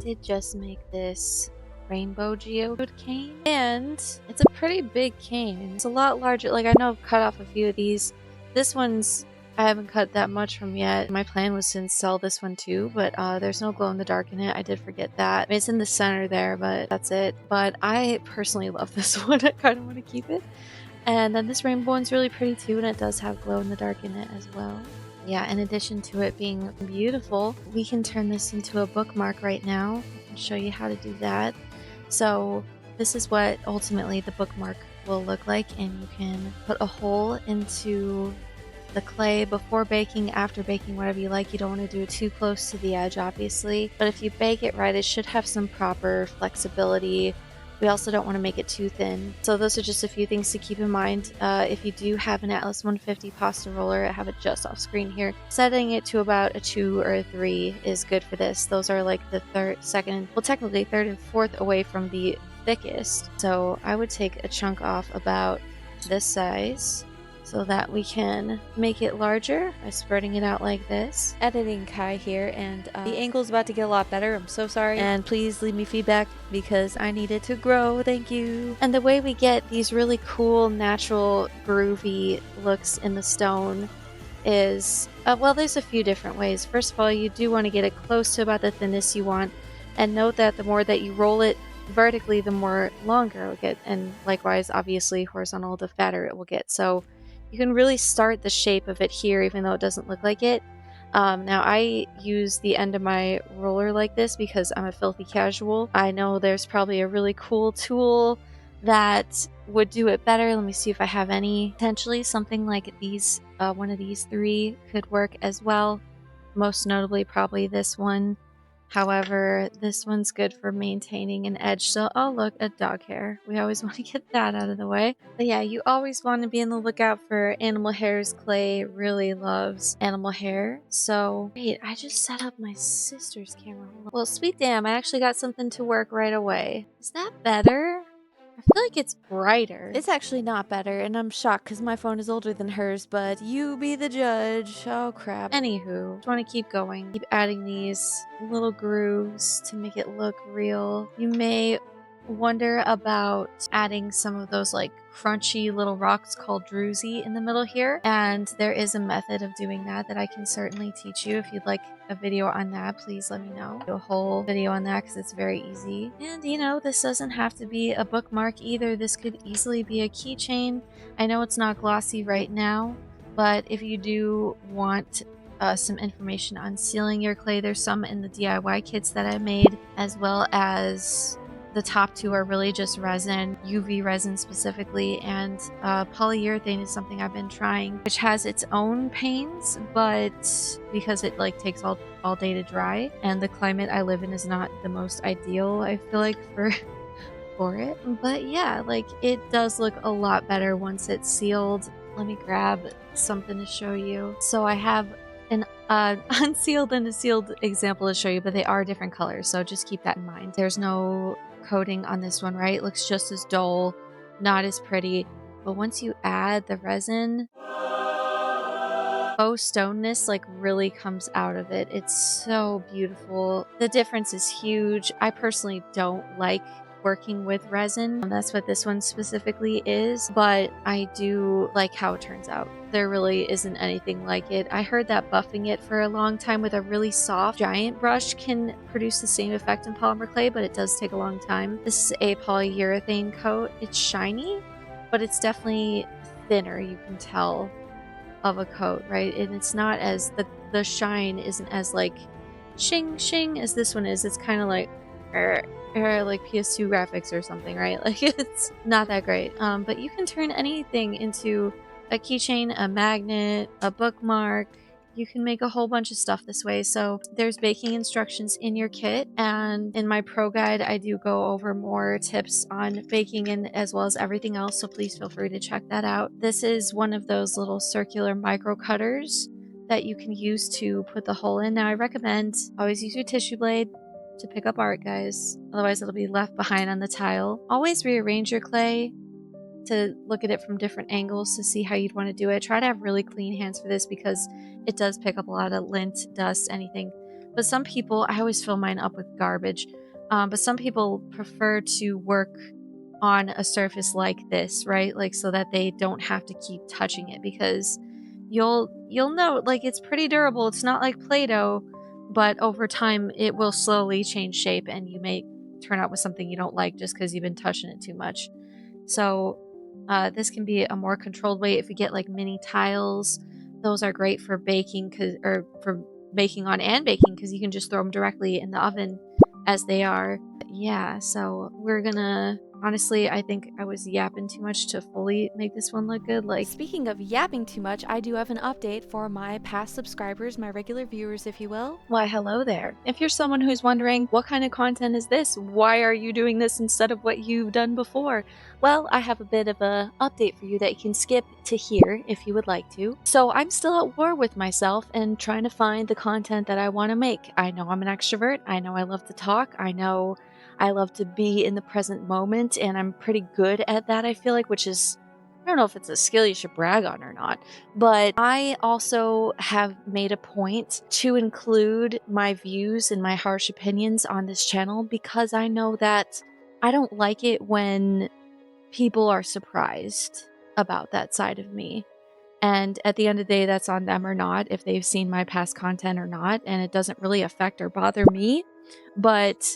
did just make this rainbow geode cane, and it's a pretty big cane. It's a lot larger. Like, I know I've cut off a few of these. This one's I haven't cut that much from yet. My plan was to sell this one too, but there's no glow in the dark in it. I did forget that. I mean, it's in the center there, but that's it. But I personally love this one. I kind of want to keep it. And then this rainbow one's really pretty too, and it does have glow in the dark in it as well. Yeah, in addition to it being beautiful, we can turn this into a bookmark right now. I can show you how to do that. So this is what ultimately the bookmark will look like, and you can put a hole into the clay before baking, after baking, whatever you like. You don't want to do it too close to the edge, obviously, but if you bake it right, it should have some proper flexibility. We also don't want to make it too thin. So those are just a few things to keep in mind. If you do have an Atlas 150 pasta roller, I have it just off screen here. Setting it to about a 2 or a 3 is good for this. Those are like the technically third and fourth away from the thickest. So I would take a chunk off about this size, so that we can make it larger by spreading it out like this. Editing Kai here, and the angle's about to get a lot better. I'm so sorry. And please leave me feedback because I need it to grow. Thank you. And the way we get these really cool, natural, groovy looks in the stone is, well, there's a few different ways. First of all, you do want to get it close to about the thinness you want. And note that the more that you roll it vertically, the more longer it will get. And likewise, obviously, horizontal, the fatter it will get. So you can really start the shape of it here, even though it doesn't look like it. Now, I use the end of my roller like this because I'm a filthy casual. I know there's probably a really cool tool that would do it better. Let me see if I have any. Potentially something like these, one of these 3 could work as well. Most notably, probably this one. However, this one's good for maintaining an edge. So, oh look, a dog hair. We always want to get that out of the way. But yeah, you always want to be on the lookout for animal hairs. Clay really loves animal hair. So, wait, I just set up my sister's camera. Well, sweet damn, I actually got something to work right away. Is that better? I feel like it's brighter. It's actually not better, and I'm shocked because my phone is older than hers, but you be the judge. Oh crap. Anywho, just want to keep going. Keep adding these little grooves to make it look real. You may wonder about adding some of those like crunchy little rocks called druzy in the middle here, and there is a method of doing that I can certainly teach you. If you'd like a video on that, please let me know. Do a whole video on that because it's very easy. And you know, this doesn't have to be a bookmark either. This could easily be a keychain. I know it's not glossy right now, but if you do want some information on sealing your clay, there's some in the DIY kits that I made, as well as the top 2 are really just resin, UV resin specifically, and polyurethane is something I've been trying, which has its own pains, but because it like takes all day to dry, and the climate I live in is not the most ideal, I feel like, for it. But yeah, like, it does look a lot better once it's sealed. Let me grab something to show you. So I have an unsealed and a sealed example to show you, but they are different colors, so just keep that in mind. There's no coating on this one, right? It looks just as dull, not as pretty, but once you add the resin, faux stoneness like really comes out of it. It's so beautiful. The difference is huge. I personally don't like working with resin. That's what this one specifically is, but I do like how it turns out. There really isn't anything like it. I heard that buffing it for a long time with a really soft giant brush can produce the same effect in polymer clay, but it does take a long time. This is a polyurethane coat. It's shiny, but it's definitely thinner, you can tell, of a coat, right? And it's not as, the shine isn't as like shing shing as this one is. It's kind of like like PS2 graphics or something, right? Like, it's not that great. But you can turn anything into a keychain, a magnet, a bookmark. You can make a whole bunch of stuff this way. So there's baking instructions in your kit, and in my pro guide I do go over more tips on baking and as well as everything else, so please feel free to check that out. This is one of those little circular micro cutters that you can use to put the hole in. Now, I recommend always use your tissue blade to pick up art, guys, otherwise it'll be left behind on the tile. Always rearrange your clay to look at it from different angles to see how you'd want to do it. Try to have really clean hands for this because it does pick up a lot of lint, dust, anything. But some people, I always fill mine up with garbage. But some people prefer to work on a surface like this, right? Like so that they don't have to keep touching it, because you'll know, like, it's pretty durable. It's not like Play-Doh, but over time it will slowly change shape and you may turn out with something you don't like just because you've been touching it too much. So this can be a more controlled way. If you get like mini tiles, those are great for baking, or for baking on and baking, because you can just throw them directly in the oven as they are. Yeah, so we're gonna, honestly, I think I was yapping too much to fully make this one look good. Like, Speaking of yapping too much, I do have an update for my past subscribers, my regular viewers, if you will. why, hello there. If you're someone who's wondering, what kind of content is this? Why are you doing this instead of what you've done before? Well, I have a bit of a update for you that you can skip to here if you would like to. So I'm still at war with myself and trying to find the content that I want to make. I know I'm an extrovert. I know I love to talk. I know I love to be in the present moment, and I'm pretty good at that, I feel like, which is, I don't know if it's a skill you should brag on or not, but I also have made a point to include my views and my harsh opinions on this channel, because I know that I don't like it when people are surprised about that side of me. And at the end of the day, that's on them or not, if they've seen my past content or not, and it doesn't really affect or bother me. But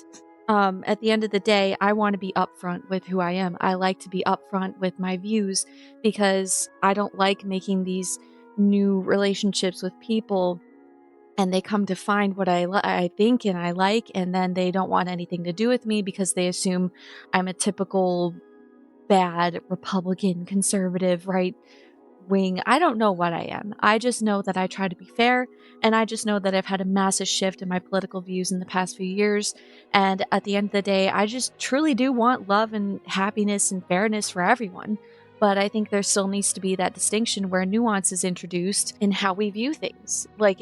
at the end of the day, I want to be upfront with who I am. I like to be upfront with my views, because I don't like making these new relationships with people and they come to find what I think and I like, and then they don't want anything to do with me because they assume I'm a typical bad Republican, conservative, right wing. I don't know what I am. I just know that I try to be fair, and I just know that I've had a massive shift in my political views in the past few years. And at the end of the day, I just truly do want love and happiness and fairness for everyone. But I think there still needs to be that distinction where nuance is introduced in how we view things. Like,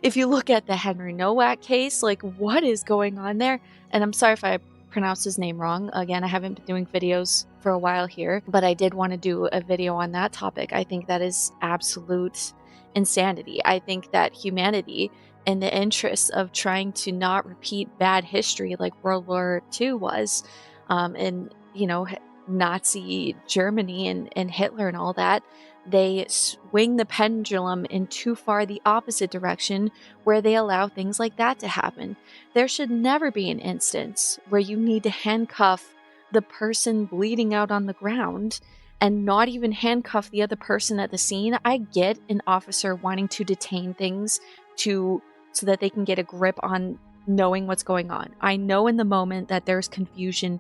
if you look at the Henry Nowak case, like, what is going on there? And I'm sorry if I pronounced his name wrong. Again, I haven't been doing videos for a while here, but I did want to do a video on that topic. I think that is absolute insanity. I think that humanity, in the interest of trying to not repeat bad history like World War II was, and, you know, Nazi Germany and Hitler and all that, they swing the pendulum in too far the opposite direction, where they allow things like that to happen. There should never be an instance where you need to handcuff the person bleeding out on the ground and not even handcuff the other person at the scene. I get an officer wanting to detain things so that they can get a grip on knowing what's going on. I know in the moment that there's confusion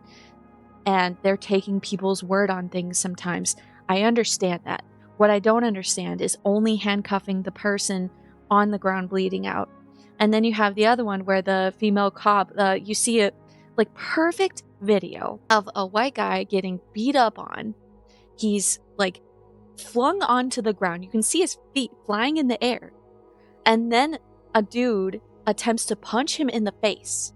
and they're taking people's word on things sometimes. I understand that. What I don't understand is only handcuffing the person on the ground bleeding out. And then you have the other one where the female cop, you see a like perfect video of a white guy getting beat up on. He's like flung onto the ground. You can see his feet flying in the air. And then a dude attempts to punch him in the face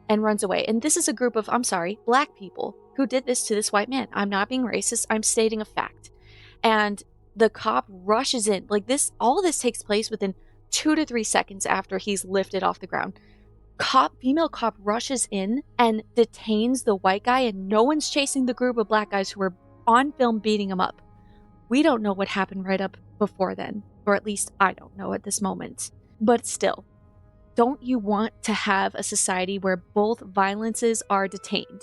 and runs away. And this is a group of, I'm sorry, black people who did this to this white man. I'm not being racist. I'm stating a fact. And the cop rushes in. Like, this, all of this takes place within 2 to 3 seconds after he's lifted off the ground. Female cop rushes in and detains the white guy, and no one's chasing the group of black guys who were on film beating him up. We don't know what happened right up before then, or at least I don't know at this moment. But still, don't you want to have a society where both violences are detained?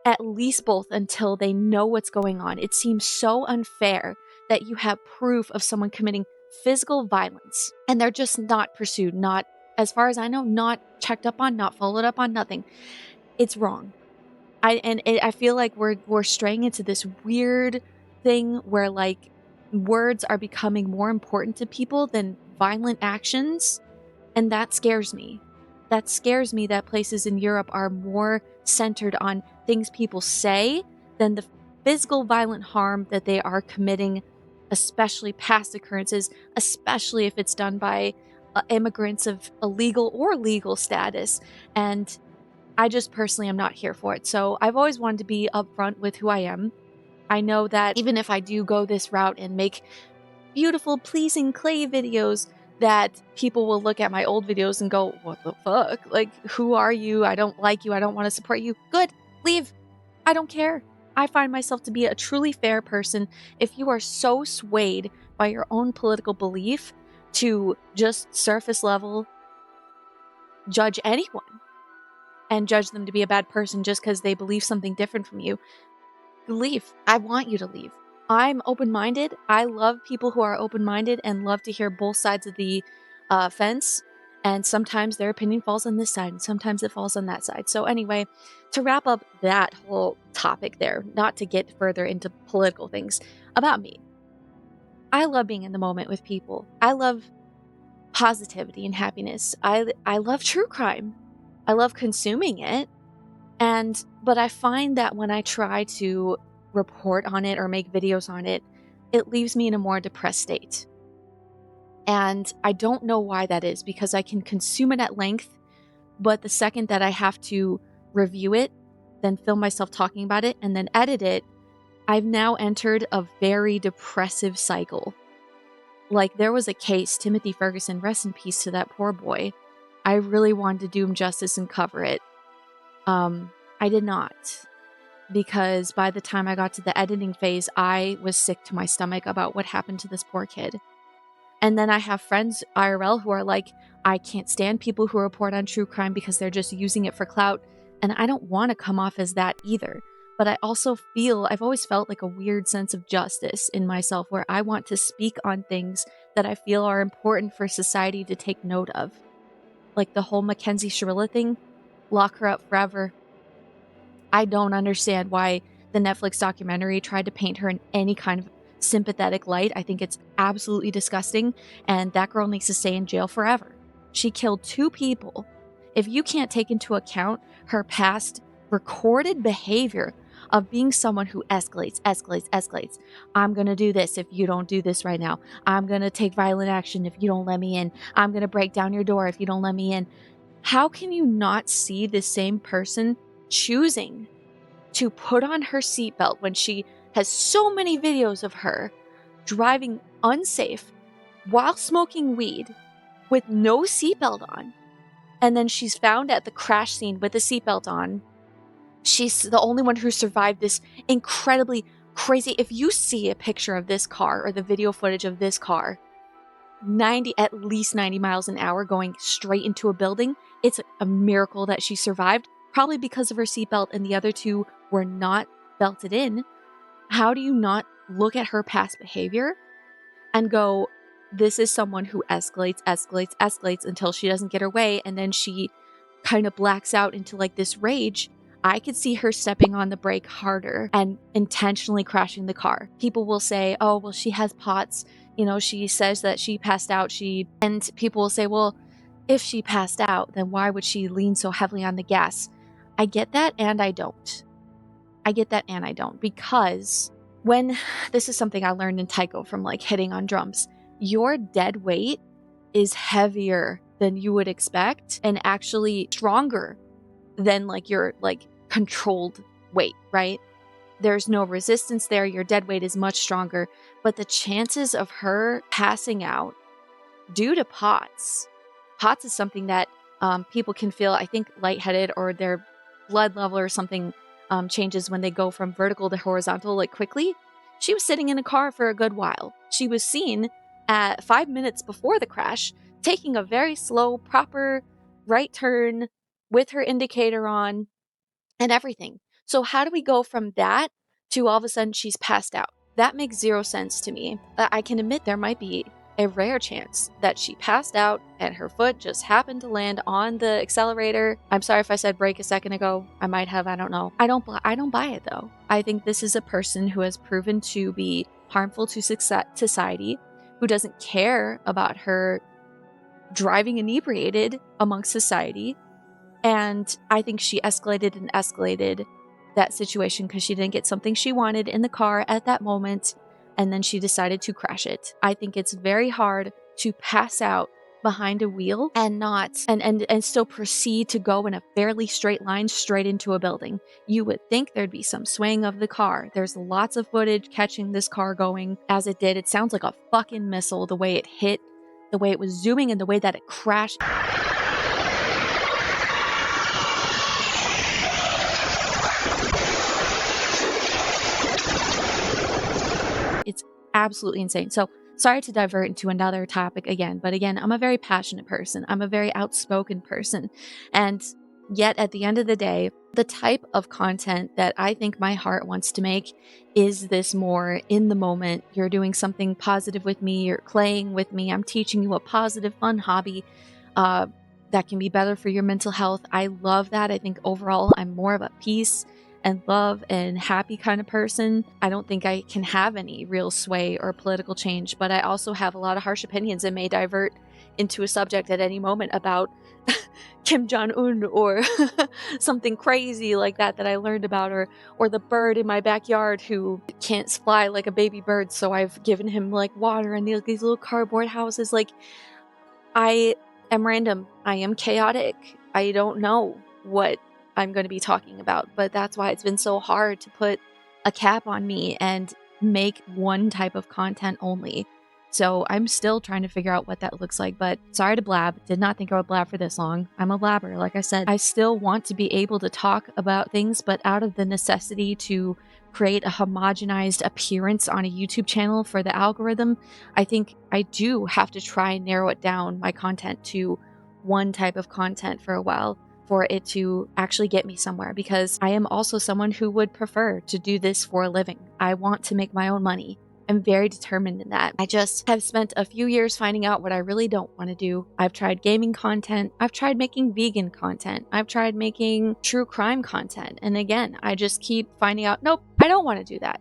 At least both, until they know what's going on. It seems so unfair that you have proof of someone committing physical violence and they're just not pursued, not, as far as I know, not checked up on, not followed up on, nothing. It's wrong. I feel like we're straying into this weird thing where, like, words are becoming more important to people than violent actions, and that scares me. That scares me that places in Europe are more centered on things people say than the physical violent harm that they are committing, especially past occurrences, especially if it's done by immigrants of illegal or legal status. And I just personally am not here for it. So I've always wanted to be upfront with who I am. I know that even if I do go this route and make beautiful, pleasing clay videos, that people will look at my old videos and go, what the fuck? Like, who are you? I don't like you. I don't want to support you. Good. Leave. I don't care. I find myself to be a truly fair person. If you are so swayed by your own political belief to just surface level judge anyone and judge them to be a bad person just because they believe something different from you, leave. I want you to leave. I'm open-minded. I love people who are open-minded and love to hear both sides of the fence. And sometimes their opinion falls on this side and sometimes it falls on that side. So anyway, to wrap up that whole topic there, not to get further into political things about me, I love being in the moment with people. I love positivity and happiness. I love true crime. I love consuming it. But I find that when I try to report on it or make videos on it, it leaves me in a more depressed state. And I don't know why that is, because I can consume it at length, but the second that I have to review it, then film myself talking about it, and then edit it, I've now entered a very depressive cycle. Like, there was a case, Timothy Ferguson, rest in peace to that poor boy. I really wanted to do him justice and cover it. I did not, because by the time I got to the editing phase, I was sick to my stomach about what happened to this poor kid. And then I have friends IRL who are like, I can't stand people who report on true crime because they're just using it for clout. And I don't want to come off as that either. But I also I've always felt like a weird sense of justice in myself where I want to speak on things that I feel are important for society to take note of. Like the whole Mackenzie Shirilla thing, lock her up forever. I don't understand why the Netflix documentary tried to paint her in any kind of sympathetic light. I think it's absolutely disgusting, and that girl needs to stay in jail forever. She killed 2 people. If you can't take into account her past recorded behavior of being someone who escalates. I'm going to do this if you don't do this right now. I'm going to take violent action if you don't let me in. I'm going to break down your door if you don't let me in. How can you not see the same person choosing to put on her seatbelt when she has so many videos of her driving unsafe while smoking weed with no seatbelt on? And then she's found at the crash scene with a seatbelt on. She's the only one who survived this incredibly crazy. If you see a picture of this car or the video footage of this car, at least 90 miles an hour going straight into a building, it's a miracle that she survived, probably because of her seatbelt, and the other 2 were not belted in. How do you not look at her past behavior and go, this is someone who escalates until she doesn't get her way, and then she kind of blacks out into like this rage? I could see her stepping on the brake harder and intentionally crashing the car. People will say, oh, well, she has POTS. You know, she says that she passed out. And people will say, well, if she passed out, then why would she lean so heavily on the gas? I get that, and I don't. Because this is something I learned in taiko from like hitting on drums. Your dead weight is heavier than you would expect and actually stronger than like your like controlled weight, right? There's no resistance there. Your dead weight is much stronger, but the chances of her passing out due to POTS is something that people can feel, I think, lightheaded, or their blood level or something changes when they go from vertical to horizontal like quickly. She was sitting in a car for a good while. She was seen at 5 minutes before the crash taking a very slow, proper right turn with her indicator on and everything. So how do we go from that to all of a sudden she's passed out? That makes 0 sense to me. I can admit there might be a rare chance that she passed out and her foot just happened to land on the accelerator. I'm sorry if I said brake a second ago. I might have, I don't know. I don't buy it though. I think this is a person who has proven to be harmful to society, who doesn't care about her driving inebriated amongst society. And I think she escalated that situation because she didn't get something she wanted in the car at that moment, and then she decided to crash it. I think it's very hard to pass out behind a wheel and still proceed to go in a fairly straight line straight into a building. You would think there'd be some swaying of the car. There's lots of footage catching this car going as it did. It sounds like a fucking missile the way it hit the way it was zooming and the way that it crashed. It's absolutely insane. So sorry to divert into another topic again, but again, I'm a very passionate person. I'm a very outspoken person. And yet at the end of the day, the type of content that I think my heart wants to make is this more in the moment. You're doing something positive with me, you're playing with me, I'm teaching you a positive, fun hobby that can be better for your mental health. I love that. I think overall I'm more of a peace and love and happy kind of person. I don't think I can have any real sway or political change, but I also have a lot of harsh opinions and may divert into a subject at any moment about Kim Jong-un or something crazy like that I learned about, or the bird in my backyard who can't fly like a baby bird, so I've given him like water and these little cardboard houses. Like, I am random. I am chaotic. I don't know what I'm going to be talking about, but that's why it's been so hard to put a cap on me and make one type of content only. So I'm still trying to figure out what that looks like, but sorry to blab. Did not think I would blab for this long. I'm a blabber. Like I said, I still want to be able to talk about things, but out of the necessity to create a homogenized appearance on a YouTube channel for the algorithm, I think I do have to try and narrow it down, my content, to one type of content for a while for it to actually get me somewhere, because I am also someone who would prefer to do this for a living. I want to make my own money. I'm very determined in that. I just have spent a few years finding out what I really don't want to do. I've tried gaming content. I've tried making vegan content. I've tried making true crime content. And again, I just keep finding out, nope, I don't want to do that.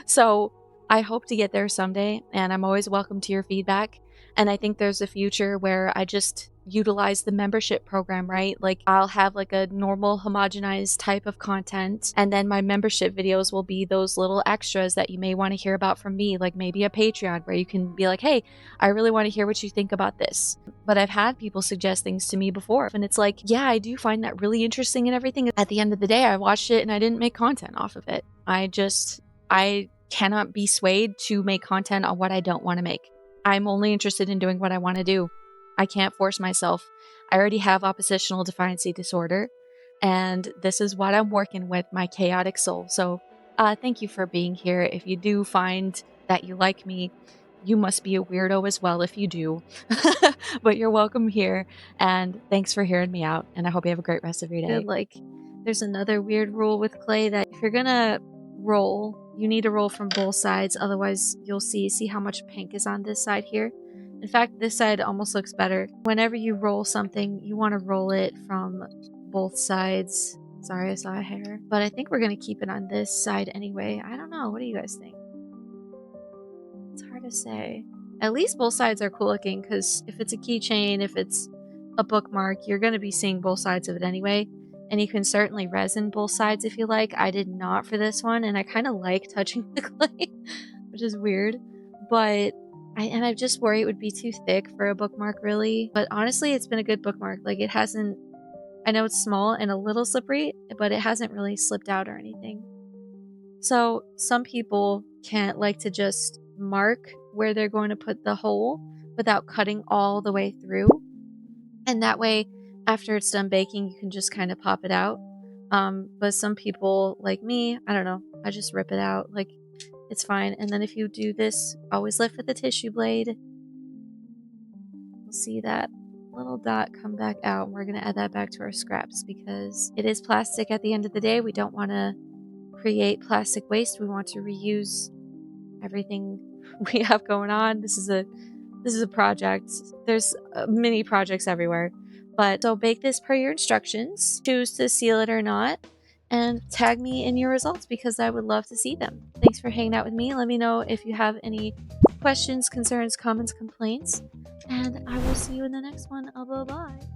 So I hope to get there someday, and I'm always welcome to your feedback. And I think there's a future where I just utilize the membership program, right? Like, I'll have like a normal homogenized type of content, and then my membership videos will be those little extras that you may want to hear about from me, like maybe a Patreon where you can be like, hey, I really want to hear what you think about this. But I've had people suggest things to me before, and it's like, yeah, I do find that really interesting and everything. At the end of the day, I watched it and I didn't make content off of it. I cannot be swayed to make content on what I don't want to make. I'm only interested in doing what I want to do. I can't force myself. I already have oppositional defiancy disorder, and this is what I'm working with, my chaotic soul. So thank you for being here. If you do find that you like me, you must be a weirdo as well if you do. But you're welcome here, and thanks for hearing me out, and I hope you have a great rest of your day. Like, there's another weird rule with clay that if you're gonna roll, you need to roll from both sides, otherwise you'll see how much pink is on this side here. In fact, this side almost looks better. Whenever you roll something, you want to roll it from both sides. Sorry, I saw a hair. But I think we're going to keep it on this side anyway. I don't know. What do you guys think? It's hard to say. At least both sides are cool looking, because if it's a keychain, if it's a bookmark, you're going to be seeing both sides of it anyway. And you can certainly resin both sides if you like. I did not for this one, and I kind of like touching the clay, which is weird. But I just worry it would be too thick for a bookmark, really. But honestly, it's been a good bookmark. Like, it hasn't... I know it's small and a little slippery, but it hasn't really slipped out or anything. So some people can't like to just mark where they're going to put the hole without cutting all the way through. And that way, after it's done baking, you can just kind of pop it out. But some people, like me, I don't know, I just rip it out. Like, it's fine. And then if you do this, always lift with a tissue blade. You'll see that little dot come back out. And we're going to add that back to our scraps because it is plastic at the end of the day. We don't want to create plastic waste. We want to reuse everything we have going on. This is a project. There's mini projects everywhere. But so bake this per your instructions. Choose to seal it or not. And tag me in your results because I would love to see them. Thanks for hanging out with me. Let me know if you have any questions, concerns, comments, complaints. And I will see you in the next one. Bye-bye.